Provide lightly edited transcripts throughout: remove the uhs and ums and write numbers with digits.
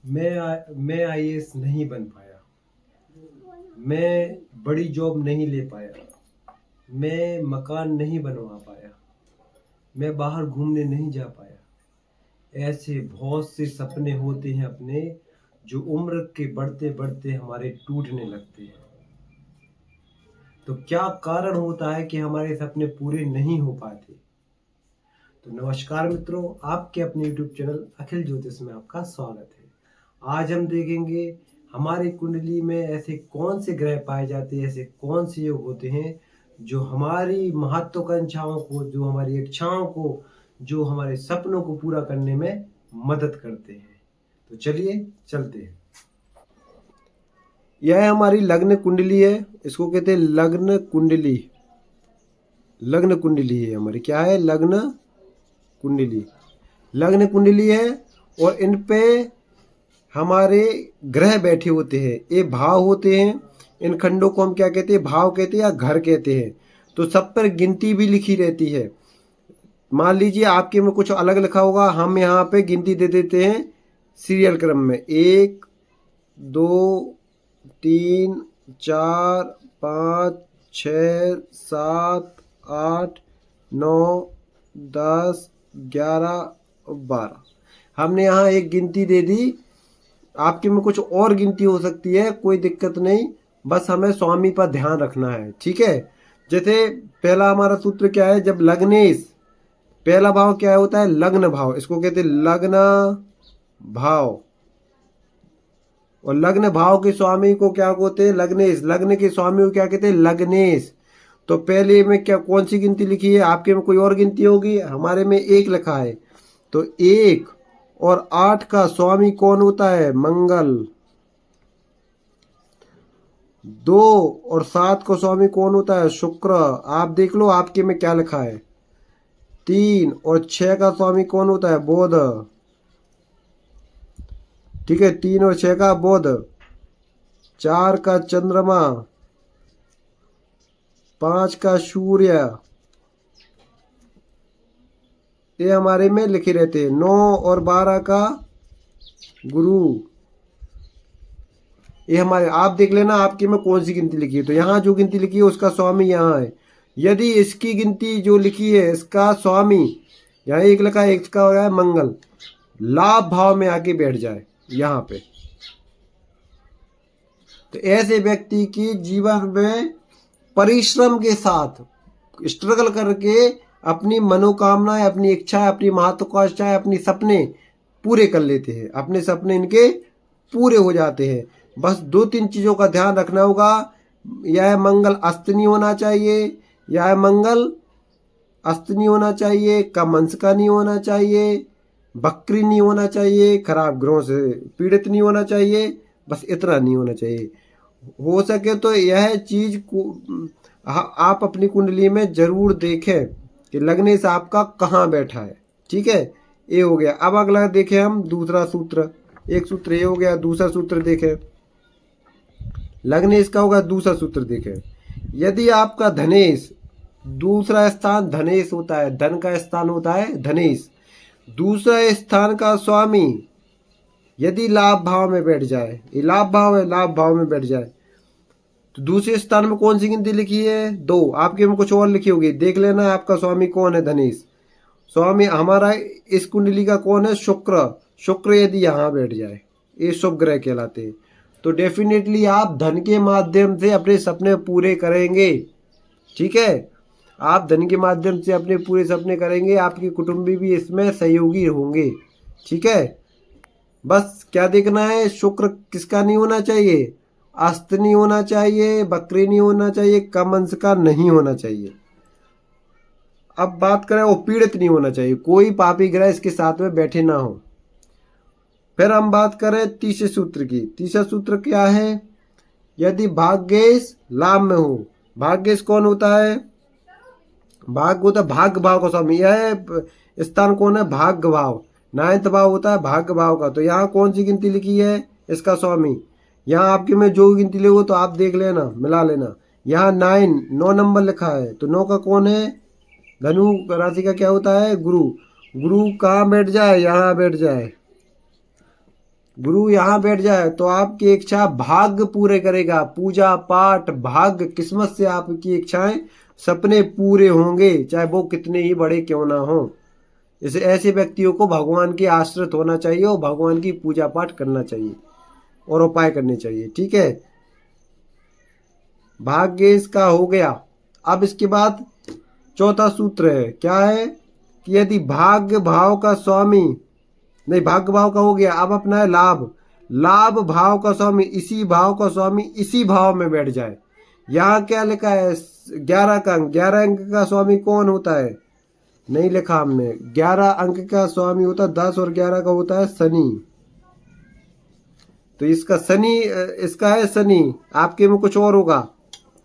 मैं आईएएस नहीं बन पाया, मैं बड़ी जॉब नहीं ले पाया, मैं मकान नहीं बनवा पाया, मैं बाहर घूमने नहीं जा पाया। ऐसे बहुत से सपने होते हैं अपने, जो उम्र के बढ़ते बढ़ते हमारे टूटने लगते हैं। तो क्या कारण होता है कि हमारे सपने पूरे नहीं हो पाते? तो नमस्कार मित्रों, आपके अपने YouTube चैनल अखिल ज्योतिष में आपका स्वागत है। आज हम देखेंगे हमारी कुंडली में ऐसे कौन से ग्रह पाए जाते हैं, ऐसे कौन से योग होते हैं जो हमारी महत्वाकांक्षाओं को, जो हमारी इच्छाओं को, जो हमारे सपनों को पूरा करने में मदद करते हैं। तो चलिए चलते हैं। यह हमारी लग्न कुंडली है, इसको कहते हैं लग्न कुंडली। लग्न कुंडली है हमारी, क्या है? लग्न कुंडली। लग्न कुंडली है और इन पे हमारे ग्रह बैठे होते हैं, ये भाव होते हैं। इन खंडों को हम क्या कहते हैं? भाव कहते हैं या घर कहते हैं। तो सब पर गिनती भी लिखी रहती है। मान लीजिए आपके में कुछ अलग लिखा होगा, हम यहाँ पे गिनती दे देते हैं सीरियल क्रम में, 1 2 3 4 5 6 7 8 9 10 11 12। हमने यहाँ एक गिनती दे दी, आपके में कुछ और गिनती हो सकती है, कोई दिक्कत नहीं, बस हमें स्वामी पर ध्यान रखना है, ठीक है। जैसे पहला हमारा सूत्र क्या है? जब लग्नेश, पहला भाव क्या होता है? लग्न भाव, इसको कहते हैं लग्न भाव। और लग्न भाव के स्वामी को क्या कहते हैं? लग्नेश। लग्न के स्वामी को क्या कहते हैं? लग्नेश। तो पहले में क्या, कौन सी गिनती लिखी है? आपके में कोई और गिनती होगी, हमारे में 1 लिखा है। तो 1 और 8 का स्वामी कौन होता है? मंगल। 2 और 7 का स्वामी कौन होता है? शुक्र। आप देख लो आपके में क्या लिखा है। 3 और 6 का स्वामी कौन होता है? बुध। ठीक है, 3 और 6 का बुध। 4 का चंद्रमा। 5 का सूर्य। ये हमारे में लिखे रहते हैं। 9 और 12 का गुरु। ये हमारे, आप देख लेना आपके में कौन सी गिनती लिखी है। तो यहाँ जो गिनती लिखी है उसका स्वामी यहाँ है। यदि इसकी गिनती जो लिखी है, इसका स्वामी यहाँ 1 लिखा है, इसका हो गया मंगल, लाभ भाव में आके बैठ जाए यहाँ पे, तो ऐसे व्यक्ति की जीवन में परिश्रम के साथ स्ट्रगल करके अपनी मनोकामनाएं, अपनी इच्छाएं, अपनी महत्वाकांक्षाएं, अपनी सपने पूरे कर लेते हैं। अपने सपने इनके पूरे हो जाते हैं। बस 2-3 चीज़ों का ध्यान रखना होगा। यह मंगल अस्त नहीं होना चाहिए, यह मंगल अस्त नहीं होना चाहिए, कम अंश का नहीं होना चाहिए, बकरी नहीं होना चाहिए, खराब ग्रहों से पीड़ित नहीं होना चाहिए, बस इतना नहीं होना चाहिए। हो सके तो यह चीज को आप अपनी कुंडली में जरूर देखें कि लगने से आपका कहाँ बैठा है, ठीक है। ये हो गया। अब अगला देखें हम दूसरा सूत्र। एक सूत्र ये हो गया, दूसरा सूत्र देखें। लगने इसका होगा, दूसरा सूत्र देखें। यदि आपका धनेश, दूसरा स्थान धनेश होता है, धन का स्थान होता है धनेश, दूसरा स्थान का स्वामी यदि लाभ भाव में बैठ जाए, ये लाभ भाव है, लाभ भाव में बैठ जाए, तो दूसरे स्थान में कौन सी गिनती लिखी है? 2। आपके में कुछ और लिखी होगी, देख लेना आपका स्वामी कौन है। धनेश स्वामी हमारा इस कुंडली का कौन है? शुक्र। शुक्र यदि यहाँ बैठ जाए, ये शुभ ग्रह कहलाते हैं। तो डेफिनेटली आप धन के माध्यम से अपने सपने पूरे करेंगे, ठीक है। आप धन के माध्यम से अपने पूरे सपने करेंगे, आपके कुटुंबी भी इसमें सहयोगी होंगे, ठीक है। बस क्या देखना है? शुक्र किसका नहीं होना चाहिए? अस्त नहीं होना चाहिए, बकरी नहीं होना चाहिए, कम अंश का नहीं होना चाहिए। अब बात करें, वो पीड़ित नहीं होना चाहिए, कोई पापी ग्रह इसके साथ में बैठे ना हो। फिर हम बात करें तीसरे सूत्र की। तीसरा सूत्र क्या है? यदि भाग्येश लाभ में हो, भाग्येश कौन होता है? भाग्य होता है भाग्य भाव का स्वामी। यह स्थान कौन है? भाग्य भाव। 9th भाव होता है भाग्य भाव का। तो यहाँ कौन सी गिनती लिखी है? इसका स्वामी। यहाँ आपके में जो गिनती लिखो तो आप देख लेना, मिला लेना। यहाँ 9 नंबर लिखा है, तो 9 का कौन है? धनु राशि का क्या होता है? गुरु। गुरु कहाँ बैठ जाए? यहाँ बैठ जाए। गुरु यहाँ बैठ जाए तो आपकी इच्छा भाग्य पूरे करेगा। पूजा पाठ भाग्य किस्मत से आपकी इच्छाएं सपने पूरे होंगे, चाहे वो कितने ही बड़े क्यों ना हो। इसे ऐसे व्यक्तियों को भगवान के आश्रित होना चाहिए और भगवान की पूजा पाठ करना चाहिए और उपाय करने चाहिए। ठीक है, भाग्य इसका हो गया। अब इसके बाद चौथा सूत्र है, क्या है कि यदि भाग्य भाव का स्वामी, नहीं भाग्य भाव का हो गया, अब अपना है लाभ। लाभ भाव का स्वामी, इसी भाव का स्वामी इसी भाव में बैठ जाए। यहाँ क्या लिखा है, 11 का अंक, 11 अंक का स्वामी कौन होता है, नहीं लिखा हमने। 11 अंक का स्वामी होता है 10 और 11 का होता है शनि। तो इसका शनि, इसका है शनि, आपके में कुछ और होगा,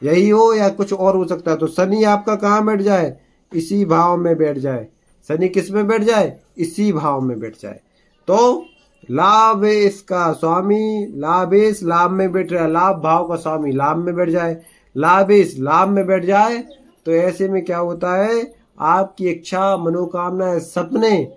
यही हो या कुछ और हो सकता है। तो शनि आपका कहाँ बैठ जाए, इसी भाव में बैठ जाए। शनि किस में बैठ जाए, इसी भाव में बैठ जाए। तो लाभ इसका स्वामी, लाभेश लाभ में बैठ रहा है, लाभ भाव का स्वामी लाभ में बैठ जाए, लाभेश लाभ में बैठ जाए। तो ऐसे में क्या होता है, आपकी इच्छा मनोकामना सपने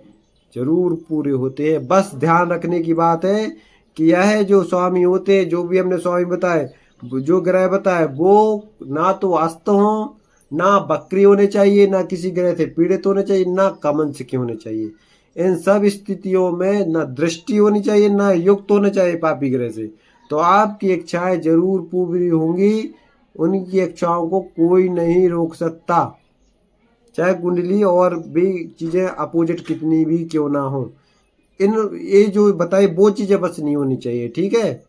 जरूर पूरे होते हैं। बस ध्यान रखने की बात है कि यह जो स्वामी होते हैं, जो भी हमने स्वामी बताए, जो ग्रह बताए, वो ना तो अस्त हो, ना बकरी होने चाहिए, ना किसी ग्रह से पीड़ित होने चाहिए, ना कमंसिकी होने चाहिए। इन सब स्थितियों में ना दृष्टि होनी चाहिए, ना युक्त होना चाहिए पापी ग्रह से। तो आपकी इच्छाएं जरूर पूरी होंगी, उनकी इच्छाओं को कोई नहीं रोक सकता, चाहे कुंडली और भी चीजें अपोजिट कितनी भी क्यों ना हो। इन ये जो बताए वो चीजें बस नहीं होनी चाहिए। ठीक है,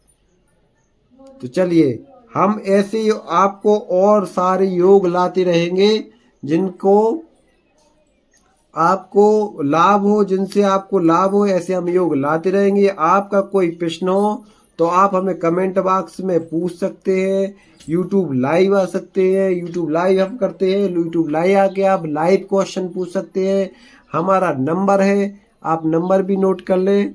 तो चलिए हम ऐसे ही आपको और सारे योग लाते रहेंगे जिनको आपको लाभ हो, जिनसे आपको लाभ हो, ऐसे हम योग लाते रहेंगे। आपका कोई प्रश्न हो तो आप हमें कमेंट बॉक्स में पूछ सकते हैं, यूट्यूब लाइव आ सकते हैं, यूट्यूब लाइव हम करते हैं, यूट्यूब लाइव आके आप लाइव क्वेश्चन पूछ सकते हैं। हमारा नंबर है, आप नंबर भी नोट कर लें,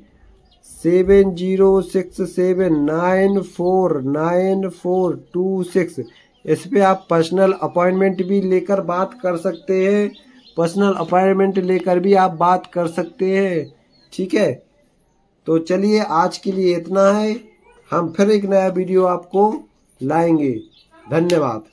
7067949426। इस पे आप पर्सनल अपॉइंटमेंट भी लेकर बात कर सकते हैं, पर्सनल अपॉइंटमेंट लेकर भी आप बात कर सकते हैं। ठीक है, तो चलिए आज के लिए इतना है, हम फिर एक नया वीडियो आपको लाएंगे। धन्यवाद।